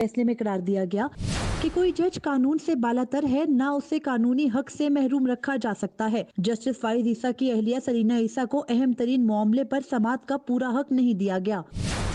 फैसले में करार दिया गया कि कोई जज कानून से बालातर है, ना उसे कानूनी हक से महरूम रखा जा सकता है। जस्टिस फाइज ईसा की अहलिया सरीना ईसा को अहम तरीन मामले पर समाअत का पूरा हक नहीं दिया गया।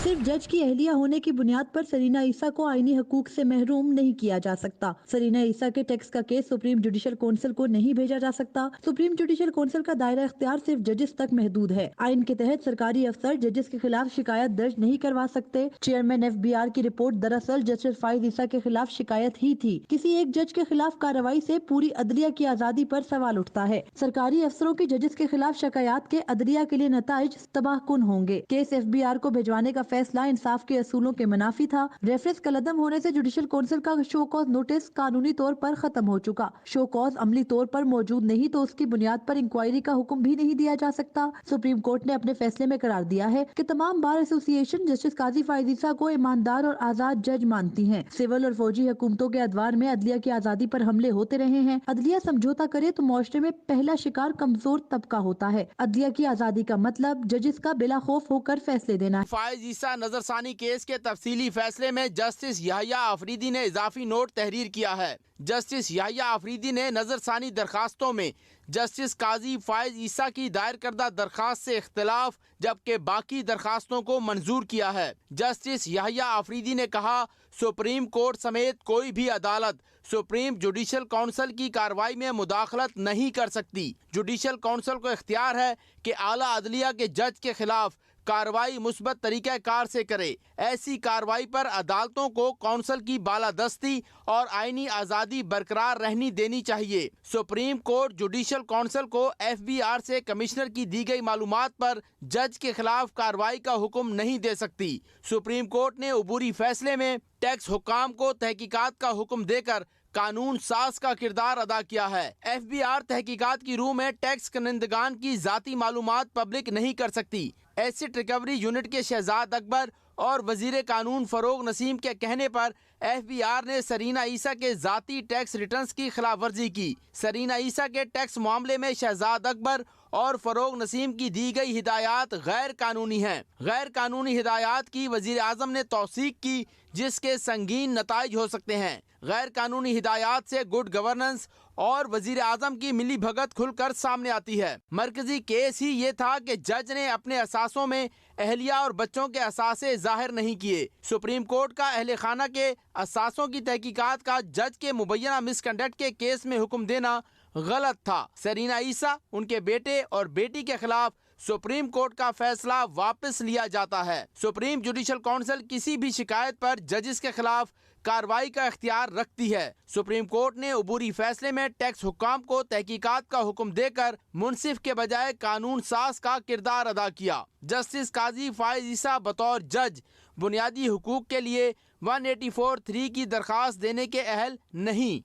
सिर्फ जज की अहलिया होने की बुनियाद पर सरीना ईसा को आईनी हकूक से महरूम नहीं किया जा सकता। सरीना ईसा के टैक्स का केस सुप्रीम जुडिशल काउंसिल को नहीं भेजा जा सकता। सुप्रीम जुडिशल काउंसिल का दायरा इख्तियार सिर्फ जजेस तक महदूद है। आइन के तहत सरकारी अफसर जजेस के खिलाफ शिकायत दर्ज नहीं करवा सकते। चेयरमैन FBR की रिपोर्ट दरअसल जस्टिस फाइज ईसा के खिलाफ शिकायत ही थी। किसी एक जज के खिलाफ कार्रवाई से पूरी अदलिया की आजादी पर सवाल उठता है। सरकारी अफसरों की जजेस के खिलाफ शिकायत के अदलिया के लिए नताइज तबाहकुन होंगे। केस FBR को भिजवाने का फैसला इंसाफ के असूलों के मुनाफी था। रेफरेंस कलदम होने से जुडिशल काउंसिल का शो कॉज नोटिस कानूनी तौर पर खत्म हो चुका। शो कॉज अमली तौर पर मौजूद नहीं तो उसकी बुनियाद पर इंक्वायरी का हुक्म भी नहीं दिया जा सकता। सुप्रीम कोर्ट ने अपने फैसले में करार दिया है कि तमाम बार एसोसिएशन जस्टिस काजी फाइज ईसा को ईमानदार और आजाद जज मानती हैं। सिविल और फौजी हुकूमतों के अदवार में अदलिया की आजादी पर हमले होते रहे हैं। अदलिया समझौता करे तो मुआशरे में पहला शिकार कमजोर तबका होता है। अदलिया की आजादी का मतलब जजेस का बिला खौफ होकर फैसले देना है। फाइज ईसा नजरसानी केस के तफसीली फैसले में जस्टिस याहिया आफरीदी ने इजाफी नोट तहरीर किया है। जस्टिस याहिया आफरीदी ने नजरसानी दरखास्तों में जस्टिस काजी फाइज ईसा की दायर करदा दरखास्त से इख्तिलाफ जबकि बाकी दरखास्तों को मंजूर किया है। जस्टिस याहिया आफरीदी ने कहा, सुप्रीम कोर्ट समेत कोई भी अदालत सुप्रीम जुडिशल काउंसिल की कार्रवाई में मुदाखलत नहीं कर सकती। जुडिशल काउंसिल को इख्तियार है कि आला अदलिया के जज के खिलाफ कार्रवाई मुस्बत तरीक़ा कार से करे। ऐसी कार्रवाई पर अदालतों को काउंसिल की बालादस्ती और आईनी आज़ादी बरकरार रहनी देनी चाहिए। सुप्रीम कोर्ट जुडिशल काउंसिल को FBR से कमिश्नर की दी गई मालूमात पर जज के खिलाफ कार्रवाई का हुक्म नहीं दे सकती। सुप्रीम कोर्ट ने अबूरी फैसले में टैक्स हुक्काम को तहकीकात का हुक्म देकर कानून साज का किरदार अदा किया है। FBR तहकीकात की रूह में टैक्स कनिंदगान की जाती मालूमात पब्लिक नहीं कर सकती। एसेट रिकवरी यूनिट के शहजाद अकबर और वजीर कानून फरोग नसीम के कहने पर FBR ने सरीना ईसा के जाती टैक्स रिटर्न्स की खिलाफ वर्जी की। सरीना ईसा के टैक्स मामले में शहजाद अकबर और फरोग नसीम की दी गई हिदायत गैर कानूनी हैं। गैर कानूनी हिदायत की वजीर आजम ने तौसीक की, जिसके संगीन नताइज हो सकते हैं। गैर कानूनी हिदायत से गुड गवर्नेंस और वजीर आजम की मिली भगत खुलकर सामने आती है। मरकजी केस ही ये था कि जज ने अपने असासों में अहलिया और बच्चों के असासे जाहिर नहीं किए। सुप्रीम कोर्ट का अहले खाना के असासों की तहकीकात का जज के मुबैना मिसकंडक्ट के केस में हुक्म देना गलत था। सरीना ईसा, उनके बेटे और बेटी के खिलाफ सुप्रीम कोर्ट का फैसला वापस लिया जाता है। सुप्रीम जुडिशल काउंसिल किसी भी शिकायत पर जजेस के खिलाफ कार्रवाई का इख्तियार रखती है। सुप्रीम कोर्ट ने अबूरी फैसले में टैक्स हुक्काम को तहकीकात का हुक्म देकर मुंसिफ के बजाय कानून साज का किरदार अदा किया। जस्टिस काजी फाइज ईसा बतौर जज बुनियादी हुकूक के लिए 184(3) की दरखास्त देने के अहल नहीं।